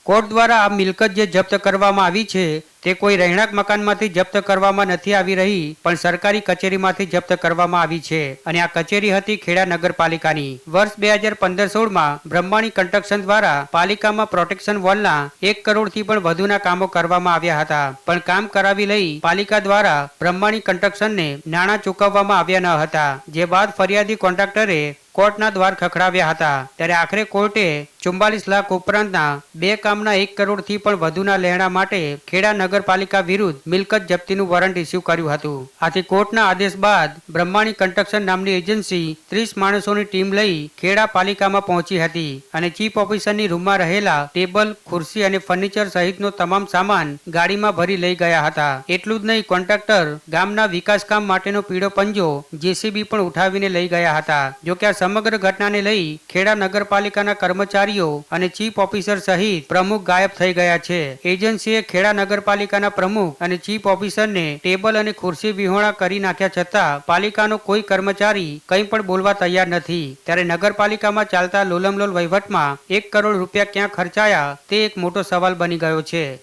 Court દ્વારા આ મિલકત જે જપ્ત કરવામાં આવી છે તે કોઈ રહેણાંક મકાનમાંથી જપ્ત કરવામાં નથી આવી રહી, પણ સરકારી કચેરીમાંથી જપ્ત કરવામાં આવી છે અને આ કચેરી હતી ખેડા નગરપાલિકાની. વર્ષ 2015-16માં બ્રહ્માણી કન્સ્ટ્રક્શન દ્વારા પાલિકામાં પ્રોટેક્શન વોલના 1 કરોડથી પણ વધુના કામો કરવામાં આવ્યા હતા, પણ કામ કરાવી લઈ પાલિકા દ્વારા બ્રહ્માણી કન્સ્ટ્રક્શનને નાણાં ચૂકવવામાં આવ્યા ન હતા. જે બાદ ફરિયાદી કોન્ટ્રાક્ટરે કોર્ટના દ્વાર ખખડાવ્યા હતા. ત્યારે આખરે કોર્ટે 44 લાખ ઉપરાંતના 2 કામના 1 કરોડથી પણ વધુના લેણા માટે ખેડા નગરપાલિકા વિરુદ્ધ મિલકત જપ્તીનું વોરંટ ઇસ્યુ કર્યું હતું. આથી કોર્ટના આદેશ બાદ બ્રહ્માણી કન્સ્ટ્રક્શન નામની એજન્સી 30 માણસોની ટીમ લઈ ખેડા પાલિકામાં પહોંચી હતી અને ચીફ ઓફિસરની રૂમમાં રહેલા ટેબલ, ખુરશી અને ફર્નિચર સહિતનો તમામ સામાન ગાડીમાં ભરી લઈ ગયા હતા. એટલું જ નહીં, કોન્ટ્રાક્ટર ગામના વિકાસ કામ માટેનો પીળો પંજો જેસીબી પણ ઉઠાવીને લઈ ગયા હતા. જોકે આ સમગ્ર ઘટનાને લઈ ખેડા નગરપાલિકાના કર્મચારીઓ અને ચીફ ઓફિસર સહિત પ્રમુખ ગાયબ થઈ ગયા છે. એજન્સીએ ખેડા નગરપાલિકાના પ્રમુખ અને ચીફ ઓફિસરને ટેબલ અને ખુરશી વિહોણા કરી નાખ્યા છતાં પાલિકાનો કોઈ કર્મચારી કંઈ પણ બોલવા તૈયાર નથી. ત્યારે નગરપાલિકામાં ચાલતા લોલમલોલ વહીવટમાં 1 કરોડ રૂપિયા ક્યાં ખર્ચાયા તે એક મોટો સવાલ બની ગયો છે.